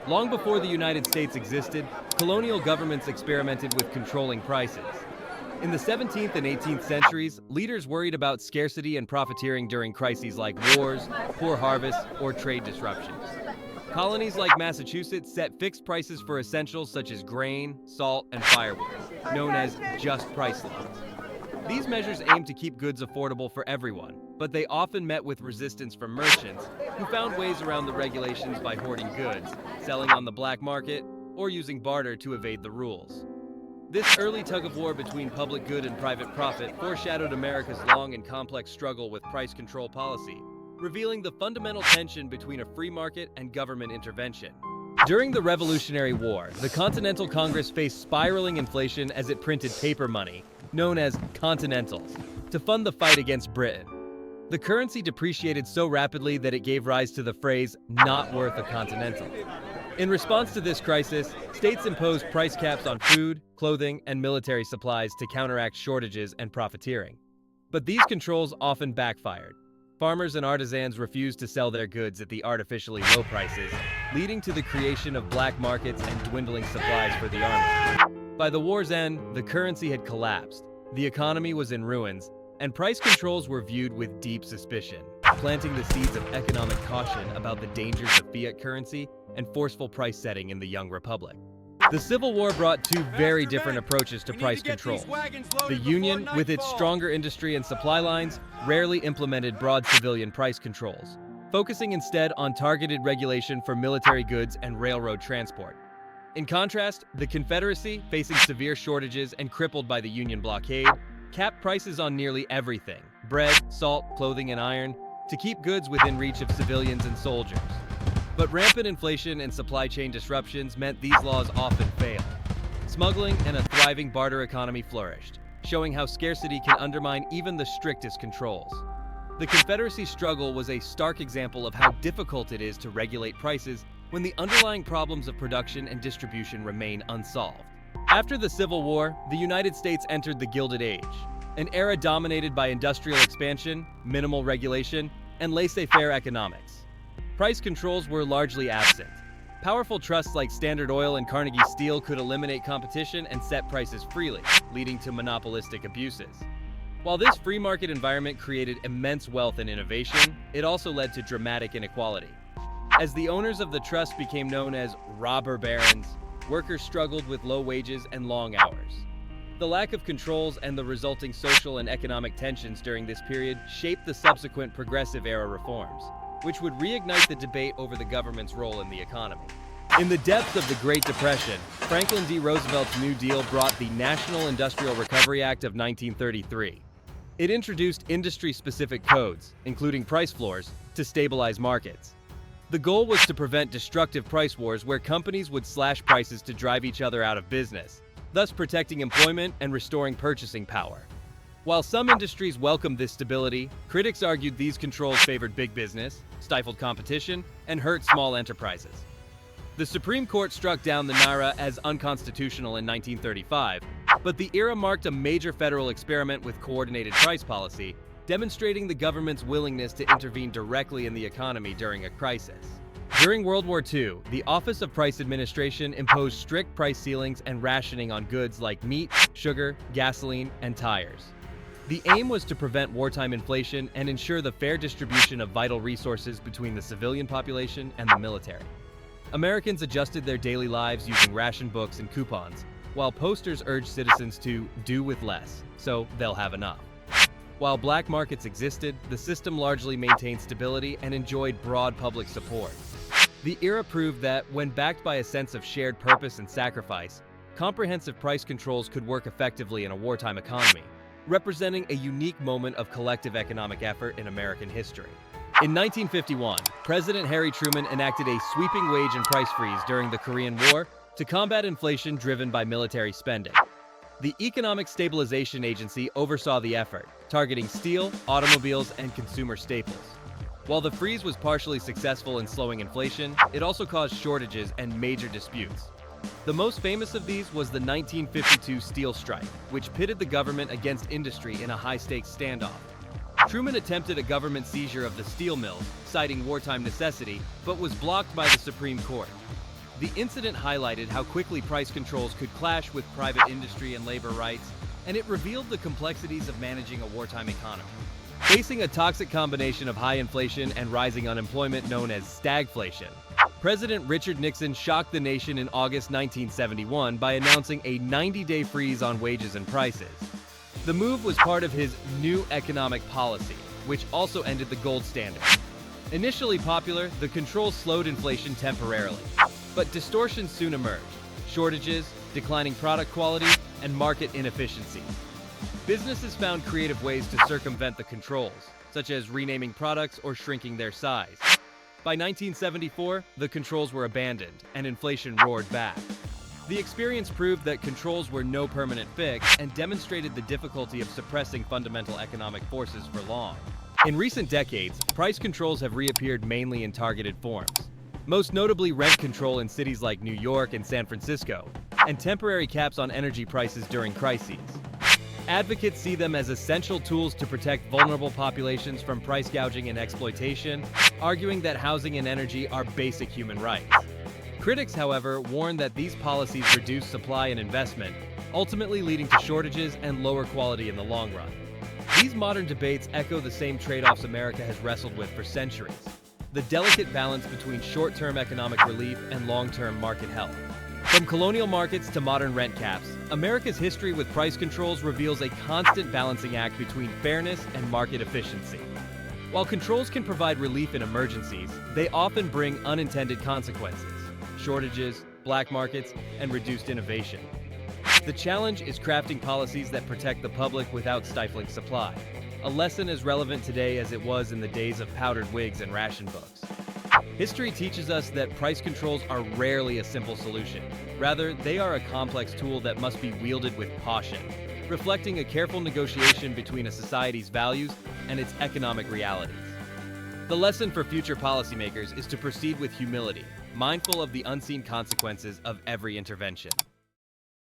Long before the United States existed, colonial governments experimented with controlling prices. In the 17th and 18th centuries, leaders worried about scarcity and profiteering during crises like wars, poor harvests, or trade disruptions. Colonies like Massachusetts set fixed prices for essentials such as grain, salt, and firewood, known as just price laws. These measures aimed to keep goods affordable for everyone, but they often met with resistance from merchants who found ways around the regulations by hoarding goods, selling on the black market, or using barter to evade the rules. This early tug-of-war between public good and private profit foreshadowed America's long and complex struggle with price control policy, revealing the fundamental tension between a free market and government intervention. During the Revolutionary War, the Continental Congress faced spiraling inflation as it printed paper money, known as continentals, to fund the fight against Britain. The currency depreciated so rapidly that it gave rise to the phrase, "not worth a continental." In response to this crisis, states imposed price caps on food, clothing, and military supplies to counteract shortages and profiteering. But these controls often backfired. Farmers and artisans refused to sell their goods at the artificially low prices, leading to the creation of black markets and dwindling supplies for the army. By the war's end, the currency had collapsed, the economy was in ruins, and price controls were viewed with deep suspicion, planting the seeds of economic caution about the dangers of fiat currency and forceful price setting in the young republic. The Civil War brought two very different approaches to price control. The Union, with its stronger industry and supply lines, rarely implemented broad civilian price controls, focusing instead on targeted regulation for military goods and railroad transport. In contrast, the Confederacy, facing severe shortages and crippled by the Union blockade, capped prices on nearly everything: bread, salt, clothing, and iron, to keep goods within reach of civilians and soldiers. But rampant inflation and supply chain disruptions meant these laws often failed. Smuggling and a thriving barter economy flourished, showing how scarcity can undermine even the strictest controls. The Confederacy's struggle was a stark example of how difficult it is to regulate prices when the underlying problems of production and distribution remain unsolved. After the Civil War, the United States entered the Gilded Age, an era dominated by industrial expansion, minimal regulation, and laissez-faire economics. Price controls were largely absent. Powerful trusts like Standard Oil and Carnegie Steel could eliminate competition and set prices freely, leading to monopolistic abuses. While this free market environment created immense wealth and innovation, it also led to dramatic inequality. As the owners of the trust became known as robber barons, workers struggled with low wages and long hours. The lack of controls and the resulting social and economic tensions during this period shaped the subsequent Progressive era reforms, which would reignite the debate over the government's role in the economy. In the depths of the Great Depression, Franklin D. Roosevelt's New Deal brought the National Industrial Recovery Act of 1933. It introduced industry-specific codes, including price floors, to stabilize markets. The goal was to prevent destructive price wars where companies would slash prices to drive each other out of business, thus protecting employment and restoring purchasing power. While some industries welcomed this stability, critics argued these controls favored big business, stifled competition, and hurt small enterprises. The Supreme Court struck down the NARA as unconstitutional in 1935, but the era marked a major federal experiment with coordinated price policy, demonstrating the government's willingness to intervene directly in the economy during a crisis. During World War II, the Office of Price Administration imposed strict price ceilings and rationing on goods like meat, sugar, gasoline, and tires. The aim was to prevent wartime inflation and ensure the fair distribution of vital resources between the civilian population and the military. Americans adjusted their daily lives using ration books and coupons, while posters urged citizens to do with less, so they'll have enough. While black markets existed, the system largely maintained stability and enjoyed broad public support. The era proved that, when backed by a sense of shared purpose and sacrifice, comprehensive price controls could work effectively in a wartime economy, representing a unique moment of collective economic effort in American history. In 1951, President Harry Truman enacted a sweeping wage and price freeze during the Korean War to combat inflation driven by military spending. The Economic Stabilization Agency oversaw the effort, targeting steel, automobiles, and consumer staples. While the freeze was partially successful in slowing inflation, it also caused shortages and major disputes. The most famous of these was the 1952 steel strike, which pitted the government against industry in a high-stakes standoff. Truman attempted a government seizure of the steel mills, citing wartime necessity, but was blocked by the Supreme Court. The incident highlighted how quickly price controls could clash with private industry and labor rights, and it revealed the complexities of managing a wartime economy. Facing a toxic combination of high inflation and rising unemployment known as stagflation, President Richard Nixon shocked the nation in August 1971 by announcing a 90-day freeze on wages and prices. The move was part of his new economic policy, which also ended the gold standard. Initially popular, the controls slowed inflation temporarily, but distortions soon emerged: shortages, declining product quality, and market inefficiency. Businesses found creative ways to circumvent the controls, such as renaming products or shrinking their size. By 1974, the controls were abandoned, and inflation roared back. The experience proved that controls were no permanent fix and demonstrated the difficulty of suppressing fundamental economic forces for long. In recent decades, price controls have reappeared mainly in targeted forms, most notably rent control in cities like New York and San Francisco, and temporary caps on energy prices during crises. Advocates see them as essential tools to protect vulnerable populations from price gouging and exploitation, arguing that housing and energy are basic human rights. Critics, however, warn that these policies reduce supply and investment, ultimately leading to shortages and lower quality in the long run. These modern debates echo the same trade-offs America has wrestled with for centuries: the delicate balance between short-term economic relief and long-term market health. From colonial markets to modern rent caps, America's history with price controls reveals a constant balancing act between fairness and market efficiency. While controls can provide relief in emergencies, they often bring unintended consequences: shortages, black markets, and reduced innovation. The challenge is crafting policies that protect the public without stifling supply, a lesson as relevant today as it was in the days of powdered wigs and ration books. History teaches us that price controls are rarely a simple solution. Rather, they are a complex tool that must be wielded with caution, reflecting a careful negotiation between a society's values and its economic realities. The lesson for future policymakers is to proceed with humility, mindful of the unseen consequences of every intervention.